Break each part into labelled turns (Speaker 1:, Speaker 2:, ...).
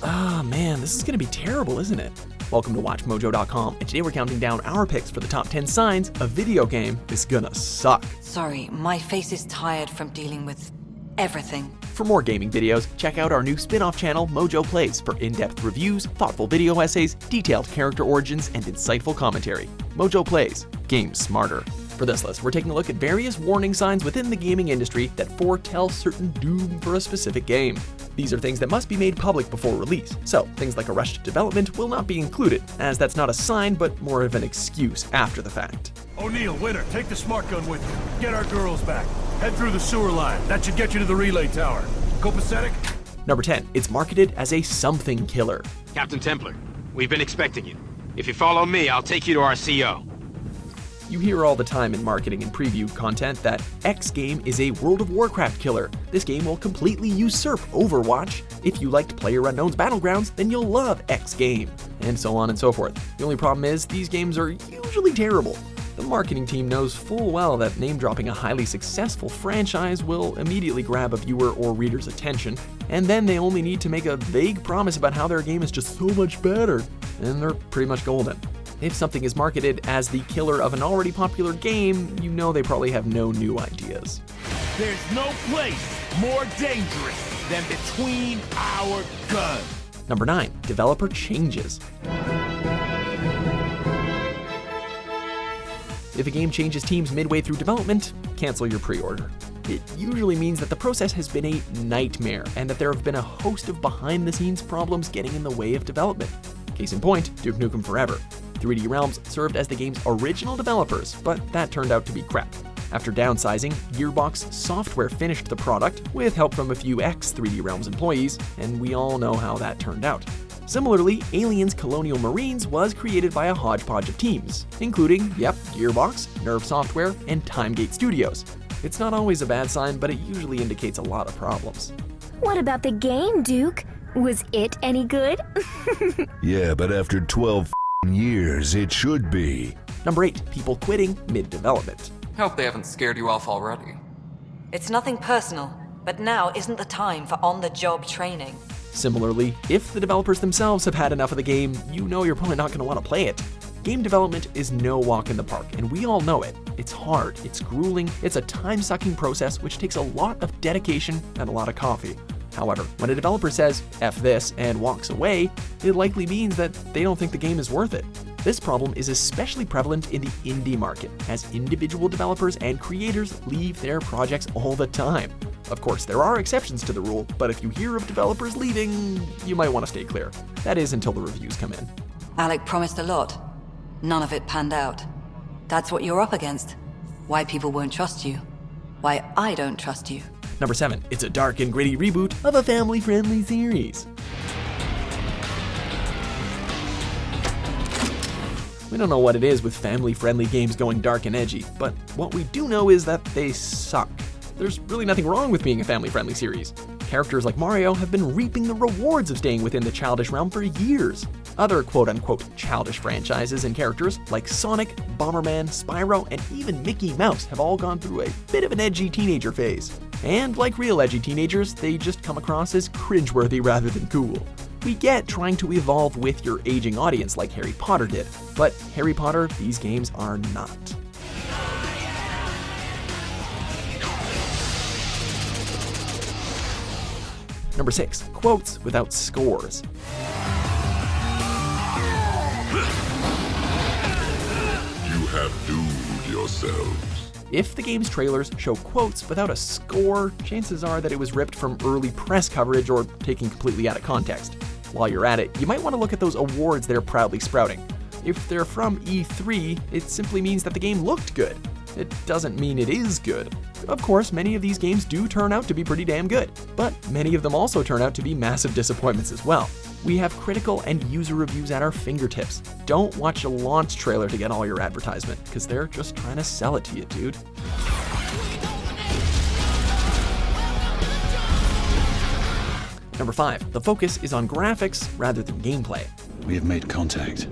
Speaker 1: Ah man, this is gonna be terrible, isn't it? Welcome to WatchMojo.com, and today we're counting down our picks for the top 10 signs a video game is gonna suck.
Speaker 2: Sorry, my face is tired from dealing with everything.
Speaker 1: For more gaming videos, check out our new spin-off channel, Mojo Plays, for in-depth reviews, thoughtful video essays, detailed character origins, and insightful commentary. Mojo Plays, games smarter. For this list, we're taking a look at various warning signs within the gaming industry that foretell certain doom for a specific game. These are things that must be made public before release, so things like a rushed development will not be included, as that's not a sign but more of an excuse after the fact.
Speaker 3: O'Neill, Winter, take the smart gun with you. Get our girls back. Head through the sewer line. That should get you to the relay tower. Copacetic?
Speaker 1: Number 10, it's marketed as a something killer.
Speaker 4: Captain Templar, we've been expecting you. If you follow me, I'll take you to our CO.
Speaker 1: You hear all the time in marketing and preview content that X game is a World of Warcraft killer. This game will completely usurp Overwatch. If you liked PlayerUnknown's Battlegrounds, then you'll love X game, and so on and so forth. The only problem is these games are usually terrible. The marketing team knows full well that name-dropping a highly successful franchise will immediately grab a viewer or reader's attention, and then they only need to make a vague promise about how their game is just so much better, and they're pretty much golden. If something is marketed as the killer of an already popular game, you know they probably have no new ideas.
Speaker 3: There's no place more dangerous than between our guns.
Speaker 1: Number 9, developer changes. If a game changes teams midway through development, cancel your pre-order. It usually means that the process has been a nightmare and that there have been a host of behind-the-scenes problems getting in the way of development. Case in point, Duke Nukem Forever. 3D Realms served as the game's original developers, but that turned out to be crap. After downsizing, Gearbox Software finished the product with help from a few ex-3D Realms employees, and we all know how that turned out. Similarly, Aliens Colonial Marines was created by a hodgepodge of teams, including, Gearbox, Nerve Software, and Timegate Studios. It's not always a bad sign, but it usually indicates a lot of problems.
Speaker 5: What about the game, Duke? Was it any good?
Speaker 6: Yeah, but after 12 years, it should be.
Speaker 1: Number 8, people quitting mid-development.
Speaker 7: Hope they haven't scared you off already.
Speaker 2: It's nothing personal, but now isn't the time for on-the-job training.
Speaker 1: Similarly, if the developers themselves have had enough of the game, you know you're probably not going to want to play it. Game development is no walk in the park, and we all know it. It's hard, it's grueling, it's a time-sucking process which takes a lot of dedication and a lot of coffee. However, when a developer says, F this, and walks away, it likely means that they don't think the game is worth it. This problem is especially prevalent in the indie market, as individual developers and creators leave their projects all the time. Of course, there are exceptions to the rule, but if you hear of developers leaving, you might want to stay clear. That is until the reviews come in.
Speaker 2: Alec promised a lot. None of it panned out. That's what you're up against. Why people won't trust you. Why I don't trust you.
Speaker 1: Number 7, it's a dark and gritty reboot of a family-friendly series. We don't know what it is with family-friendly games going dark and edgy, but what we do know is that they suck. There's really nothing wrong with being a family-friendly series. Characters like Mario have been reaping the rewards of staying within the childish realm for years. Other quote-unquote childish franchises and characters like Sonic, Bomberman, Spyro, and even Mickey Mouse have all gone through a bit of an edgy teenager phase. And like real edgy teenagers, they just come across as cringeworthy rather than cool. We get trying to evolve with your aging audience like Harry Potter did, but Harry Potter, these games are not. Number 6, quotes without scores.
Speaker 6: You have doomed yourselves.
Speaker 1: If the game's trailers show quotes without a score, chances are that it was ripped from early press coverage or taken completely out of context. While you're at it, you might want to look at those awards they're proudly sprouting. If they're from E3, it simply means that the game looked good. It doesn't mean it is good. Of course, many of these games do turn out to be pretty damn good, but many of them also turn out to be massive disappointments as well. We have critical and user reviews at our fingertips. Don't watch a launch trailer to get all your advertisement, because they're just trying to sell it to you, dude. Number 5, the focus is on graphics rather than gameplay.
Speaker 8: We have made contact.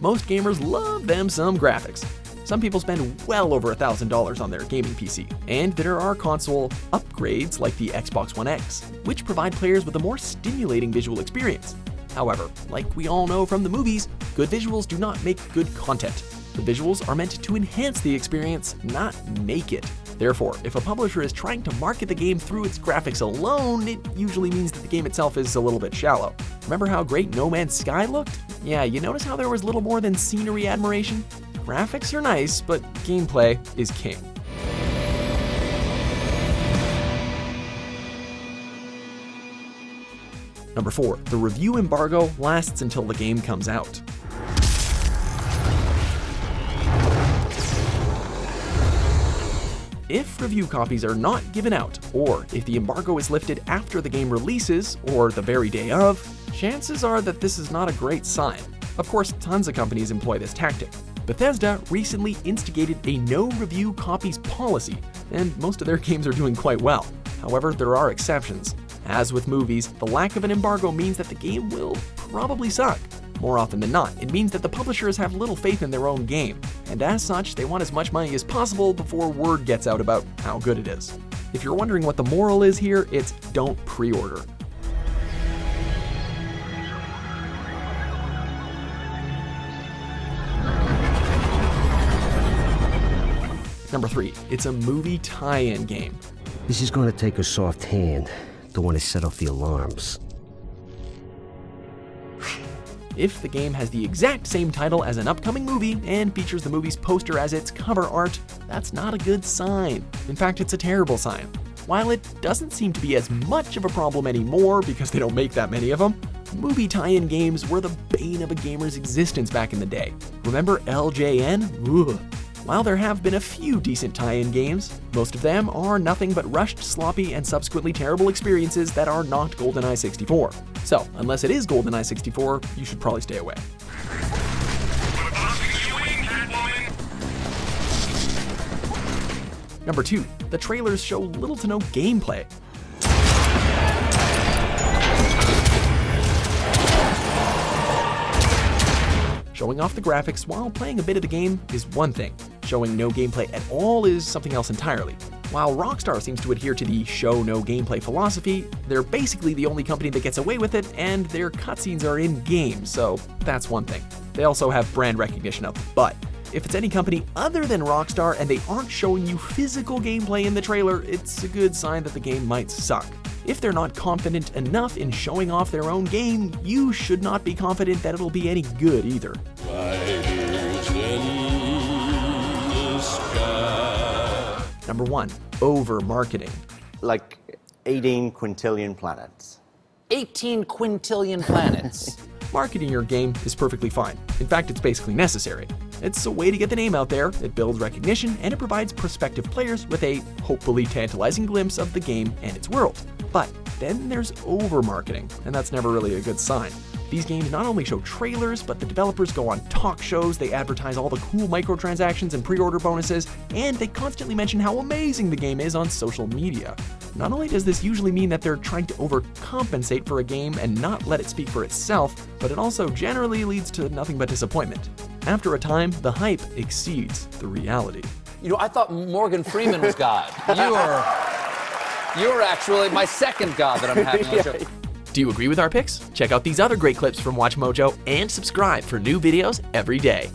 Speaker 1: Most gamers love them some graphics. Some people spend well over $1,000 on their gaming PC, and there are console upgrades like the Xbox One X, which provide players with a more stimulating visual experience. However, like we all know from the movies, good visuals do not make good content. The visuals are meant to enhance the experience, not make it. Therefore, if a publisher is trying to market the game through its graphics alone, it usually means that the game itself is a little bit shallow. Remember how great No Man's Sky looked? Yeah, you notice how there was little more than scenery admiration? Graphics are nice, but gameplay is king. Number 4, the review embargo lasts until the game comes out. If review copies are not given out, or if the embargo is lifted after the game releases, or the very day of, chances are that this is not a great sign. Of course, tons of companies employ this tactic. Bethesda recently instigated a no review copies policy, and most of their games are doing quite well. However, there are exceptions. As with movies, the lack of an embargo means that the game will probably suck. More often than not, it means that the publishers have little faith in their own game, and as such, they want as much money as possible before word gets out about how good it is. If you're wondering what the moral is here, it's don't pre-order. Number 3, it's a movie tie-in game.
Speaker 8: This is going to take a soft hand. Don't want to set off the alarms.
Speaker 1: If the game has the exact same title as an upcoming movie and features the movie's poster as its cover art, that's not a good sign. In fact, it's a terrible sign. While it doesn't seem to be as much of a problem anymore because they don't make that many of them, movie tie-in games were the bane of a gamer's existence back in the day. Remember LJN? Ugh. While there have been a few decent tie-in games, most of them are nothing but rushed, sloppy, and subsequently terrible experiences that are not GoldenEye 64. So, unless it is GoldenEye 64, you should probably stay away. Number 2, the trailers show little to no gameplay. Showing off the graphics while playing a bit of the game is one thing. Showing no gameplay at all is something else entirely. While Rockstar seems to adhere to the show no gameplay philosophy, they're basically the only company that gets away with it, and their cutscenes are in-game, so that's one thing. They also have brand recognition up the butt. If it's any company other than Rockstar and they aren't showing you physical gameplay in the trailer, it's a good sign that the game might suck. If they're not confident enough in showing off their own game, you should not be confident that it'll be any good either. Number 1, over-marketing.
Speaker 9: Like 18 quintillion planets.
Speaker 10: 18 quintillion planets.
Speaker 1: Marketing your game is perfectly fine. In fact, it's basically necessary. It's a way to get the name out there, it builds recognition, and it provides prospective players with a hopefully tantalizing glimpse of the game and its world. But then there's over-marketing, and that's never really a good sign. These games not only show trailers, but the developers go on talk shows, they advertise all the cool microtransactions and pre-order bonuses, and they constantly mention how amazing the game is on social media. Not only does this usually mean that they're trying to overcompensate for a game and not let it speak for itself, but it also generally leads to nothing but disappointment. After a time, the hype exceeds the reality.
Speaker 10: You know, I thought Morgan Freeman was God. You're actually my second God that I'm having on the show.
Speaker 1: Do you agree with our picks? Check out these other great clips from WatchMojo and subscribe for new videos every day.